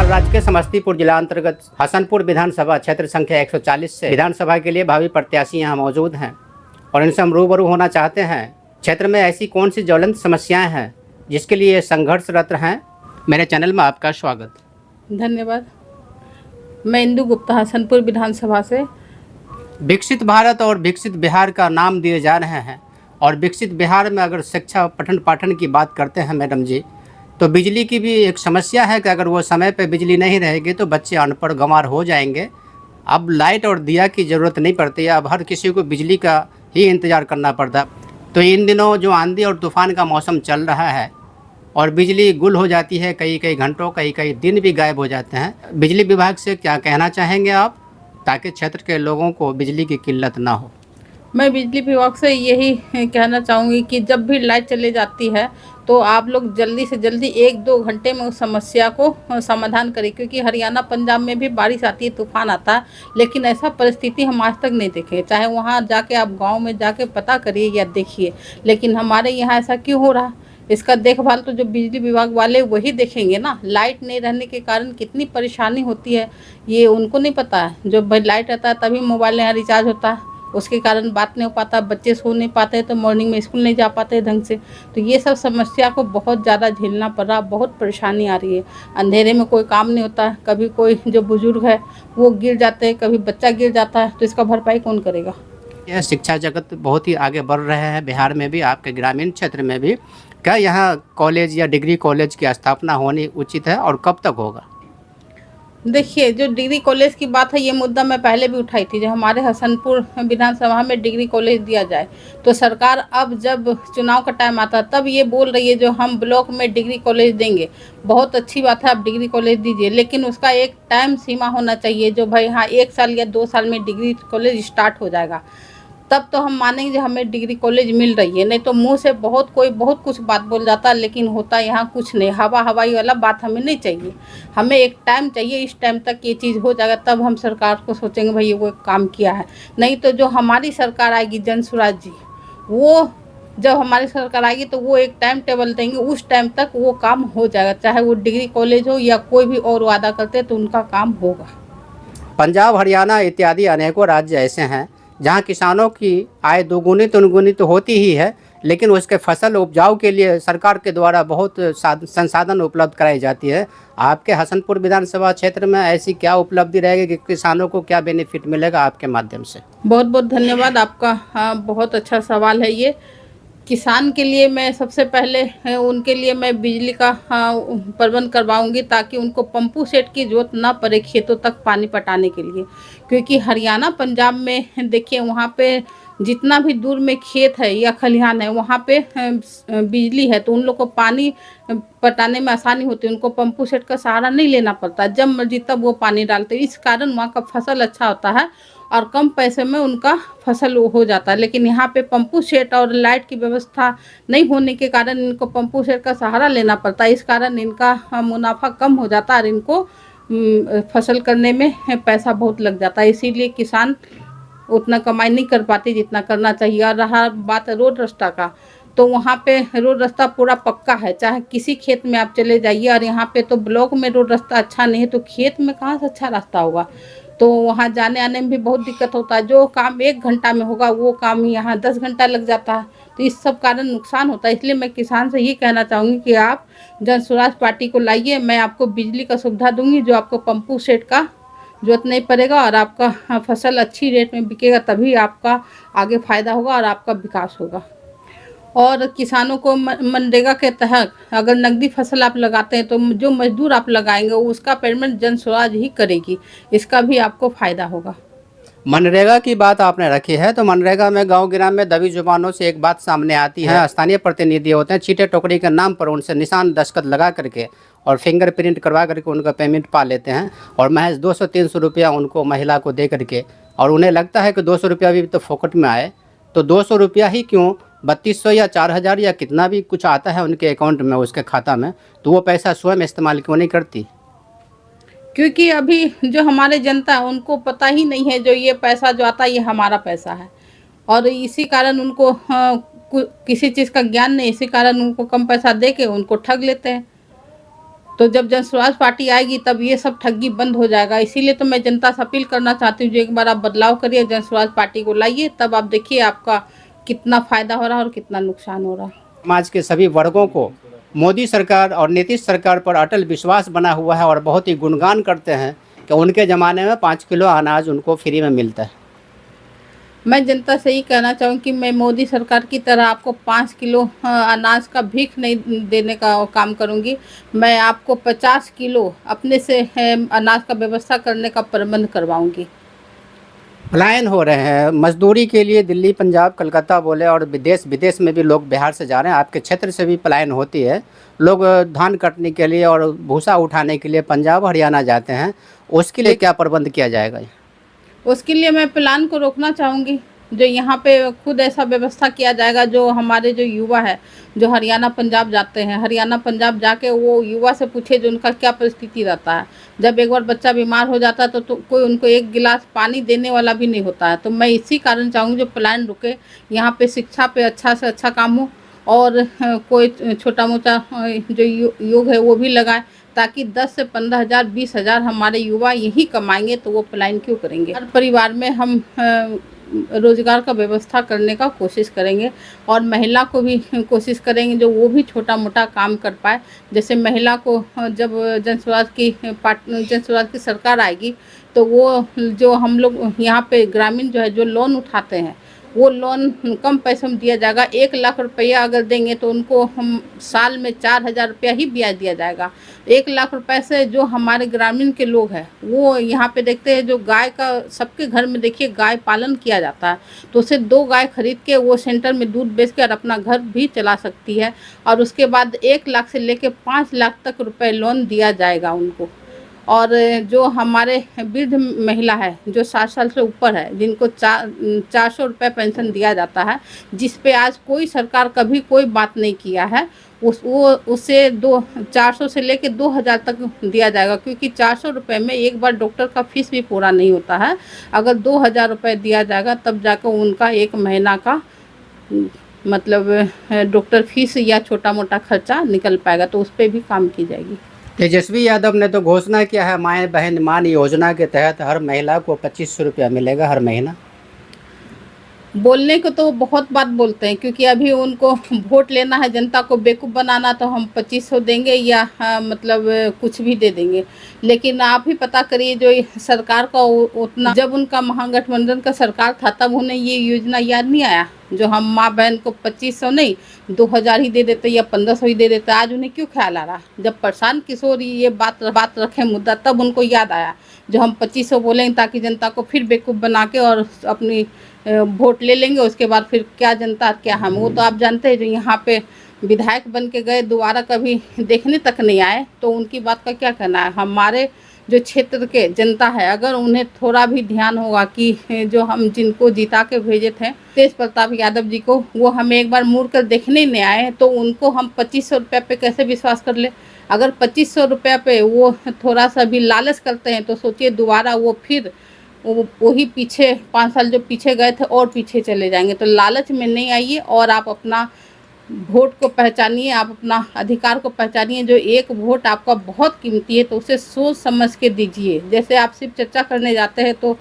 राज्य के समस्तीपुर जिला अंतर्गत हसनपुर विधानसभा क्षेत्र संख्या 140 से विधानसभा के लिए भावी प्रत्याशी यहाँ मौजूद हैं और इनसे हम रूबरू होना चाहते हैं। क्षेत्र में ऐसी कौन सी ज्वलंत समस्याएं हैं जिसके लिए संघर्षरत हैं। मेरे चैनल में आपका स्वागत। धन्यवाद। मैं इंदु गुप्ता हसनपुर विधानसभा से। विकसित भारत और विकसित बिहार का नाम दिए जा रहे हैं और विकसित बिहार में अगर शिक्षा पठन पाठन की बात करते हैं मैडम जी, तो बिजली की भी एक समस्या है कि अगर वो समय पे बिजली नहीं रहेगी तो बच्चे अनपढ़ गंवार हो जाएंगे। अब लाइट और दिया की ज़रूरत नहीं पड़ती है, अब हर किसी को बिजली का ही इंतज़ार करना पड़ता। तो इन दिनों जो आंधी और तूफ़ान का मौसम चल रहा है और बिजली गुल हो जाती है, कई कई घंटों कई दिन भी गायब हो जाते हैं। बिजली विभाग से क्या कहना चाहेंगे आप, ताकि क्षेत्र के लोगों को बिजली की किल्लत ना हो? मैं बिजली विभाग से यही कहना चाहूँगी कि जब भी लाइट चली जाती है तो आप लोग जल्दी से जल्दी 1-2 घंटे में उस समस्या को समाधान करें, क्योंकि हरियाणा पंजाब में भी बारिश आती है, तूफान आता है, लेकिन ऐसा परिस्थिति हम आज तक नहीं देखे। चाहे वहाँ जाके आप गांव में जाके पता करिए या देखिए, लेकिन हमारे यहाँ ऐसा क्यों हो रहा? इसका देखभाल तो जो बिजली विभाग वाले वही देखेंगे ना। लाइट नहीं रहने के कारण कितनी परेशानी होती है ये उनको नहीं पता है। जो भाई लाइट रहता है तभी मोबाइल यहाँ रिचार्ज होता है, उसके कारण बात नहीं हो पाता, बच्चे सो नहीं पाते तो मॉर्निंग में स्कूल नहीं जा पाते ढंग से। तो ये सब समस्या को बहुत ज़्यादा झेलना पड़ रहा, बहुत परेशानी आ रही है। अंधेरे में कोई काम नहीं होता, कभी कोई जो बुजुर्ग है वो गिर जाते हैं, कभी बच्चा गिर जाता है, तो इसका भरपाई कौन करेगा? यह शिक्षा जगत बहुत ही आगे बढ़ रहे हैं, बिहार में भी, आपके ग्रामीण क्षेत्र में भी। क्या यहाँ कॉलेज या डिग्री कॉलेज की स्थापना होनी उचित है और कब तक होगा? देखिए, जो डिग्री कॉलेज की बात है, ये मुद्दा मैं पहले भी उठाई थी। जो हमारे हसनपुर विधानसभा में डिग्री कॉलेज दिया जाए, तो सरकार अब जब चुनाव का टाइम आता तब ये बोल रही है जो हम ब्लॉक में डिग्री कॉलेज देंगे। बहुत अच्छी बात है, आप डिग्री कॉलेज दीजिए, लेकिन उसका एक टाइम सीमा होना चाहिए। जो भाई हाँ 1 साल या 2 साल में डिग्री कॉलेज स्टार्ट हो जाएगा, तब तो हम मानेंगे जो हमें डिग्री कॉलेज मिल रही है। नहीं तो मुंह से कोई बहुत कुछ बात बोल जाता है, लेकिन होता यहाँ कुछ नहीं। हवाई वाला बात हमें नहीं चाहिए, हमें एक टाइम चाहिए। इस टाइम तक ये चीज़ हो जाएगा तब हम सरकार को सोचेंगे भाई ये वो काम किया है। नहीं तो जो हमारी सरकार आएगी जन स्वराज जी, वो जब हमारी सरकार आएगी तो वो एक टाइम टेबल देंगे, उस टाइम तक वो काम हो जाएगा। चाहे वो डिग्री कॉलेज हो या कोई भी और वादा करते तो उनका काम होगा। पंजाब, हरियाणा इत्यादि अनेकों राज्य ऐसे हैं जहां किसानों की आय दोगुनी तिगुनी तो होती ही है, लेकिन उसके फसल उपजाऊ के लिए सरकार के द्वारा बहुत संसाधन उपलब्ध कराई जाती है। आपके हसनपुर विधानसभा क्षेत्र में ऐसी क्या उपलब्धि रहेगी कि किसानों को क्या बेनिफिट मिलेगा आपके माध्यम से? बहुत बहुत धन्यवाद आपका। हाँ, बहुत अच्छा सवाल है ये। किसान के लिए मैं सबसे पहले उनके लिए मैं बिजली का प्रबंध करवाऊंगी, ताकि उनको पंपू सेट की जरूरत ना पड़े खेतों तक पानी पटाने के लिए। क्योंकि हरियाणा पंजाब में देखिए, वहाँ पे जितना भी दूर में खेत है या खलिहान है, वहाँ पे बिजली है, तो उन लोग को पानी पटाने में आसानी होती है। उनको पंपू सेट का सहारा नहीं लेना पड़ता, जब मर्जी तब वो पानी डालते। इस कारण वहाँ का फसल अच्छा होता है और कम पैसे में उनका फसल हो जाता है। लेकिन यहाँ पे पंपू सेट और लाइट की व्यवस्था नहीं होने के कारण इनको पंपू सेट का सहारा लेना पड़ता है। इस कारण इनका मुनाफा कम हो जाता है और इनको फसल करने में पैसा बहुत लग जाता है। इसीलिए किसान उतना कमाई नहीं कर पाती जितना करना चाहिए। और रहा बात रोड रास्ता का, तो वहाँ पे रोड रास्ता पूरा पक्का है, चाहे किसी खेत में आप चले जाइए। और यहाँ पे तो ब्लॉक में रोड रास्ता अच्छा नहीं है, तो खेत में कहाँ से अच्छा रास्ता होगा? तो वहाँ जाने आने में भी बहुत दिक्कत होता है। जो काम 1 घंटा में होगा वो काम यहाँ 10 घंटा लग जाता है। तो इस सब कारण नुकसान होता है। इसलिए मैं किसान से ये कहना चाहूँगी कि आप जन स्वराज पार्टी को लाइए, मैं आपको बिजली का सुविधा दूंगी, जो आपको पंपू सेट का जरूरत नहीं पड़ेगा और आपका फसल अच्छी रेट में बिकेगा, तभी आपका आगे फ़ायदा होगा और आपका विकास होगा। और किसानों को मनरेगा के तहत अगर नकदी फसल आप लगाते हैं तो जो मजदूर आप लगाएंगे उसका पेमेंट जन स्वराज ही करेगी, इसका भी आपको फ़ायदा होगा। मनरेगा की बात आपने रखी है, तो मनरेगा में गांव गिराम में दबी जुबानों से एक बात सामने आती है। स्थानीय प्रतिनिधि होते हैं, चीटे टोकरी के नाम पर उनसे निशान दस्तखत लगा करके और फिंगरप्रिंट करवा करके उनका पेमेंट पा लेते हैं और महज 200-300 रुपया उनको महिला को दे करके, और उन्हें लगता है कि 200 रुपया भी तो फोकट में आए। तो 200 रुपया ही क्यों, 3200 या 4000 या कितना भी कुछ आता है उनके अकाउंट में, उसके खाता में, तो वो पैसा स्वयं इस्तेमाल क्यों नहीं करती? क्योंकि अभी जो हमारे जनता है उनको पता ही नहीं है जो ये पैसा जो आता है ये हमारा पैसा है, और इसी कारण उनको किसी चीज़ का ज्ञान नहीं, इसी कारण उनको कम पैसा दे के उनको ठग लेते हैं। तो जब जन स्वराज पार्टी आएगी तब ये सब ठगी बंद हो जाएगा। इसीलिए तो मैं जनता से अपील करना चाहती हूँ, जो एक बार आप बदलाव करिए, जन स्वराज पार्टी को लाइए, तब आप देखिए आपका कितना फायदा हो रहा है और कितना नुकसान हो रहा है। समाज के सभी वर्गों को मोदी सरकार और नीतीश सरकार पर अटल विश्वास बना हुआ है और बहुत ही गुणगान करते हैं कि उनके ज़माने में 5 किलो अनाज उनको फ्री में मिलता है। मैं जनता से यही कहना चाहूँ कि मैं मोदी सरकार की तरह आपको 5 किलो अनाज का भीख नहीं देने का काम करूँगी। मैं आपको 50 किलो अपने से अनाज का व्यवस्था करने का प्रबंध करवाऊँगी। पलायन हो रहे हैं मजदूरी के लिए, दिल्ली, पंजाब, कलकत्ता बोले, और विदेश विदेश में भी लोग बिहार से जा रहे हैं। आपके क्षेत्र से भी पलायन होती है, लोग धान काटने के लिए और भूसा उठाने के लिए पंजाब हरियाणा जाते हैं। उसके लिए क्या प्रबंध किया जाएगा? उसके लिए मैं प्लान को रोकना चाहूँगी, जो यहाँ पे खुद ऐसा व्यवस्था किया जाएगा, जो हमारे जो युवा है जो हरियाणा पंजाब जाते हैं, हरियाणा पंजाब जाके वो युवा से पूछे जो उनका क्या परिस्थिति रहता है। जब एक बार बच्चा बीमार हो जाता है तो कोई उनको एक गिलास पानी देने वाला भी नहीं होता है। तो मैं इसी कारण चाहूँगी जो प्लान रुके, यहाँ पे शिक्षा पे अच्छा से अच्छा काम हो, और कोई छोटा मोटा जो योग है वो भी लगाए, ताकि 10 से 15 हज़ार 20 हज़ार हमारे युवा यही कमाएंगे, तो वो पलायन क्यों करेंगे। हर परिवार में हम रोजगार का व्यवस्था करने का कोशिश करेंगे, और महिला को भी कोशिश करेंगे जो वो भी छोटा मोटा काम कर पाए। जैसे महिला को जब जन स्वराज की सरकार आएगी, तो वो जो हम लोग यहाँ पे ग्रामीण जो है जो लोन उठाते हैं, वो लोन कम पैसे में दिया जाएगा। 1 लाख रुपया अगर देंगे तो उनको हम साल में 4,000 रुपया ही ब्याज दिया जाएगा। 1 लाख रुपए से जो हमारे ग्रामीण के लोग हैं वो यहाँ पे देखते हैं, जो गाय का सबके घर में देखिए गाय पालन किया जाता है, तो उसे 2 गाय खरीद के वो सेंटर में दूध बेच कर अपना घर भी चला सकती है। और उसके बाद 1 लाख से लेके 5 लाख तक रुपए लोन दिया जाएगा उनको। और जो हमारे वृद्ध महिला है जो 60 साल से ऊपर है, जिनको 400 रुपये पेंशन दिया जाता है, जिस पे आज कोई सरकार कभी कोई बात नहीं किया है, उसे 400 से लेके 2,000 तक दिया जाएगा। क्योंकि 400 रुपये में एक बार डॉक्टर का फीस भी पूरा नहीं होता है। अगर 2,000 रुपये दिया जाएगा तब जाकर उनका 1 महीना का मतलब डॉक्टर फीस या छोटा मोटा खर्चा निकल पाएगा, तो उस पर भी काम की जाएगी। तेजस्वी यादव ने तो घोषणा किया है, माएँ बहन मान योजना के तहत हर महिला को 2500 रुपया मिलेगा हर महीना। बोलने को तो बहुत बात बोलते हैं, क्योंकि अभी उनको वोट लेना है, जनता को बेवकूफ़ बनाना, तो हम 2500 देंगे या मतलब कुछ भी दे देंगे। लेकिन आप ही पता करिए, जो सरकार का उतना, जब उनका महागठबंधन का सरकार था तब उन्हें ये योजना याद नहीं आया, जो हम माँ बहन को 2500 नहीं 2,000 ही दे देते या 1500 ही दे देते। आज उन्हें क्यों ख्याल आ रहा? जब प्रशांत किशोर ये बात रखे मुद्दा, तब उनको याद आया जो हम 2500 बोलेंगे, ताकि जनता को फिर बेवकूफ़ बना के और अपनी वोट ले लेंगे। उसके बाद फिर क्या जनता क्या हम, वो तो आप जानते हैं, जो यहाँ पे विधायक बन के गए दोबारा कभी देखने तक नहीं आए, तो उनकी बात का क्या कहना है। हमारे जो क्षेत्र के जनता है, अगर उन्हें थोड़ा भी ध्यान होगा कि जो हम जिनको जिता के भेजे थे तेज प्रताप यादव जी को, वो हमें एक बार मुड़ कर देखने नहीं आए, तो उनको हम 2500 रुपये पे कैसे विश्वास कर ले। अगर 2500 रुपये पे वो थोड़ा सा भी लालच करते हैं, तो सोचिए दोबारा वो फिर वही पीछे 5 साल जो पीछे गए थे और पीछे चले जाएंगे। तो लालच में नहीं आइए, और आप अपना वोट को पहचानिए, आप अपना अधिकार को पहचानिए। जो 1 वोट आपका बहुत कीमती है, तो उसे सोच समझ के दीजिए। जैसे आप सिर्फ चर्चा करने जाते हैं तो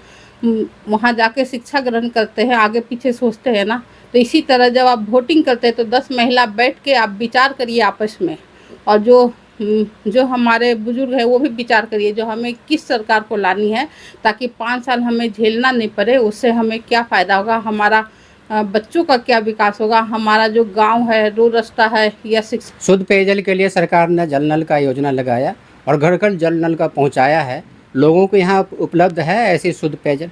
वहाँ जाके शिक्षा ग्रहण करते हैं, आगे पीछे सोचते हैं ना, तो इसी तरह जब आप वोटिंग करते हैं तो 10 महिला बैठ के आप विचार करिए आपस में, और जो हमारे बुजुर्ग है वो भी विचार करिए, जो हमें किस सरकार को लानी है, ताकि 5 साल हमें झेलना नहीं पड़े। उससे हमें क्या फ़ायदा होगा, हमारा बच्चों का क्या विकास होगा, हमारा जो गांव है, रोड रास्ता है या शिक्षा। शुद्ध पेयजल के लिए सरकार ने जल नल का योजना लगाया और घर घर जल नल का पहुंचाया है। लोगों को यहाँ उपलब्ध है ऐसी शुद्ध पेयजल?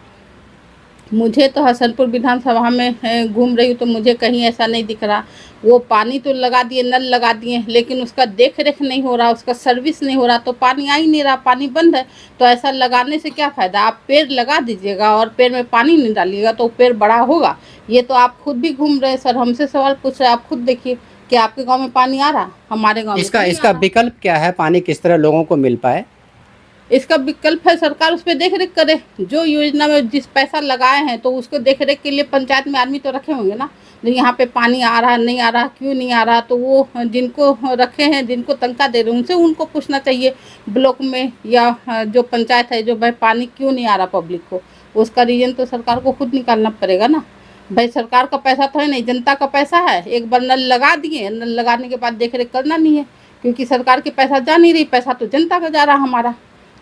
मुझे तो हसनपुर विधानसभा में घूम रही हूँ, तो मुझे कहीं ऐसा नहीं दिख रहा। वो पानी तो लगा दिए, नल लगा दिए, लेकिन उसका देख रेख नहीं हो रहा, उसका सर्विस नहीं हो रहा, तो पानी आ ही नहीं रहा, पानी बंद है। तो ऐसा लगाने से क्या फ़ायदा। आप पेड़ लगा दीजिएगा और पेड़ में पानी नहीं डालिएगा तो पेड़ बड़ा होगा। ये तो आप खुद भी घूम रहे हैं सर, हमसे सवाल पूछ रहे हैं, आप खुद देखिए कि आपके गाँव में पानी आ रहा, हमारे गाँव में इसका विकल्प क्या है, पानी किस तरह लोगों को मिल पाए? इसका विकल्प है सरकार उस पर देख रेख करे। जो योजना में जिस पैसा लगाए हैं तो उसको देख रेख के लिए पंचायत में आदमी तो रखे होंगे ना, जो यहाँ पे पानी आ रहा नहीं आ रहा, क्यों नहीं आ रहा, तो वो जिनको रखे हैं, जिनको तनख्वाह दे रहे हैं, उनसे उनको पूछना चाहिए ब्लॉक में या जो पंचायत है, जो भाई पानी क्यों नहीं आ रहा पब्लिक को, उसका रीज़न तो सरकार को खुद निकालना पड़ेगा ना। भाई सरकार का पैसा तो है नहीं, जनता का पैसा है। एक बार नल लगा दिए, नल लगाने के बाद देख रेख करना नहीं है, क्योंकि सरकार के पैसा जा नहीं रही, पैसा तो जनता का जा रहा हमारा,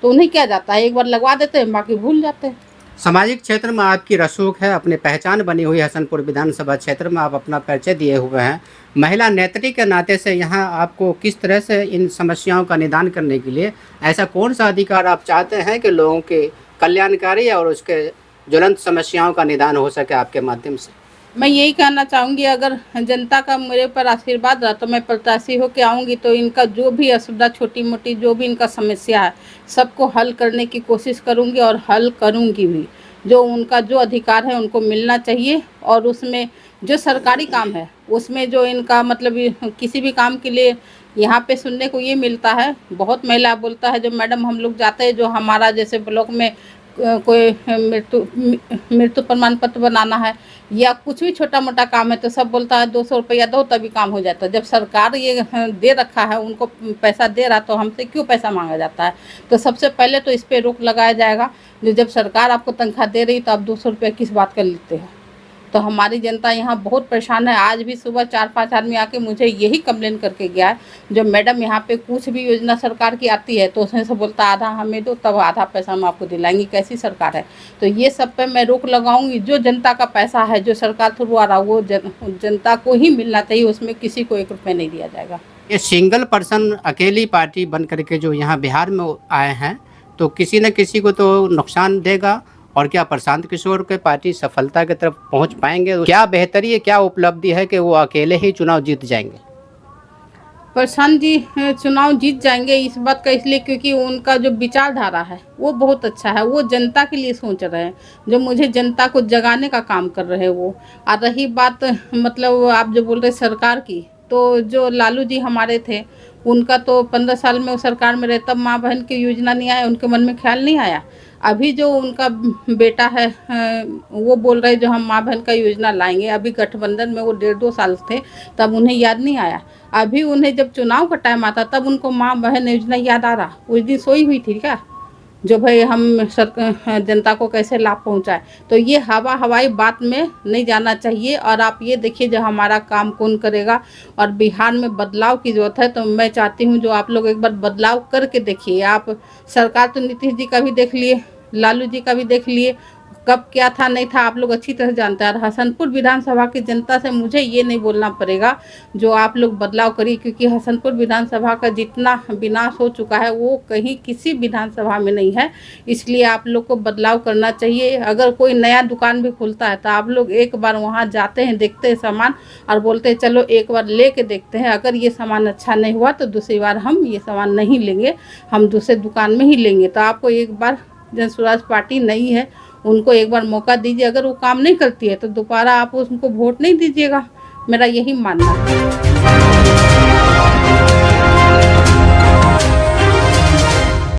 तो उन्हें क्या जाता है, एक बार लगवा देते हैं बाकी भूल जाते हैं। सामाजिक क्षेत्र में आपकी रसूख है, अपनी पहचान बनी हुई है। हसनपुर विधानसभा क्षेत्र में आप अपना परिचय दिए हुए हैं। महिला नेत्री के नाते से यहाँ आपको किस तरह से इन समस्याओं का निदान करने के लिए ऐसा कौन सा अधिकार आप चाहते हैं कि लोगों के कल्याणकारी और उसके ज्वलंत समस्याओं का निदान हो सके आपके माध्यम से? मैं यही कहना चाहूँगी, अगर जनता का मेरे पर आशीर्वाद रहा तो मैं प्रत्याशी होकर आऊँगी, तो इनका जो भी असुविधा, छोटी मोटी जो भी इनका समस्या है, सबको हल करने की कोशिश करूँगी और हल करूँगी भी। जो उनका जो अधिकार है उनको मिलना चाहिए, और उसमें जो सरकारी काम है उसमें जो इनका मतलब किसी भी काम के लिए यहाँ पे सुनने को ये मिलता है, बहुत महिला बोलता है, जो मैडम हम लोग जाते हैं, जो हमारा जैसे ब्लॉक में कोई मृत्यु प्रमाण पत्र बनाना है या कुछ भी छोटा मोटा काम है, तो सब बोलता है 200 रुपया दो तभी काम हो जाता है। जब सरकार ये दे रखा है, उनको पैसा दे रहा, तो हमसे क्यों पैसा मांगा जाता है? तो सबसे पहले तो इस पे रोक लगाया जाएगा। जो जब सरकार आपको तनख्वाह दे रही तो आप 200 रुपया किस बात का लेते हो? तो हमारी जनता यहाँ बहुत परेशान है। आज भी सुबह 4-5 आदमी आके मुझे यही कंप्लेन करके गया है, जो मैडम यहाँ पे कुछ भी योजना सरकार की आती है तो उसमें से बोलता आधा हमें दो, तब आधा पैसा हम आपको दिलाएंगे। कैसी सरकार है? तो ये सब पे मैं रोक लगाऊंगी। जो जनता का पैसा है, जो सरकार थ्रू आ रहा, वो जनता को ही मिलना चाहिए, उसमें किसी को 1 रुपये नहीं दिया जाएगा। ये सिंगल पर्सन अकेली पार्टी बन करके जो यहाँ बिहार में आए हैं, तो किसी न किसी को तो नुकसान देगा। और क्या प्रशांत किशोर के पार्टी सफलता की तरफ पहुँच पाएंगे? क्या बेहतरी है, क्या उपलब्धि है कि वो अकेले ही चुनाव जीत जाएंगे? प्रशांत जी चुनाव जीत जाएंगे इस बात का इसलिए क्योंकि उनका जो विचारधारा है वो बहुत अच्छा है। वो जनता के लिए सोच रहे हैं, जो मुझे जनता को जगाने का काम कर रहे हैं वो। और रही बात मतलब आप जो बोल रहे सरकार की, तो जो लालू जी हमारे थे, उनका तो 15 साल में वो सरकार में रहे, तब माँ बहन की योजना नहीं आया, उनके मन में ख्याल नहीं आया। अभी जो उनका बेटा है वो बोल रहे जो हम माँ बहन का योजना लाएंगे। अभी गठबंधन में वो 1.5-2 साल थे, तब उन्हें याद नहीं आया। अभी उन्हें जब चुनाव का टाइम आता तब उनको माँ बहन योजना याद आ रहा। उस दिन सोई हुई थी क्या, जो भाई हम जनता को कैसे लाभ पहुंचाए? तो ये हवाई बात में नहीं जाना चाहिए। और आप ये देखिए जो हमारा काम कौन करेगा, और बिहार में बदलाव की ज़रूरत है। तो मैं चाहती हूँ जो आप लोग एक बार बदलाव करके देखिए। आप सरकार तो नीतीश जी का भी देख लिए, लालू जी का भी देख लिए, कब क्या था नहीं था आप लोग अच्छी तरह जानते हैं। और हसनपुर विधानसभा की जनता से मुझे ये नहीं बोलना पड़ेगा जो आप लोग बदलाव करिए, क्योंकि हसनपुर विधानसभा का जितना विनाश हो चुका है वो कहीं किसी विधानसभा में नहीं है। इसलिए आप लोग को बदलाव करना चाहिए। अगर कोई नया दुकान भी खुलता है तो आप लोग एक बार वहाँ जाते हैं, देखते हैं सामान और बोलते हैं चलो एक बार ले के देखते हैं। अगर ये सामान अच्छा नहीं हुआ तो दूसरी बार हम ये सामान नहीं लेंगे, हम दूसरे दुकान में ही लेंगे। तो आपको एक बार जन स्वराज पार्टी नहीं है, उनको एक बार मौका दीजिए। अगर वो काम नहीं करती है तो दोबारा आप उनको वोट नहीं दीजिएगा, मेरा यही मानना है।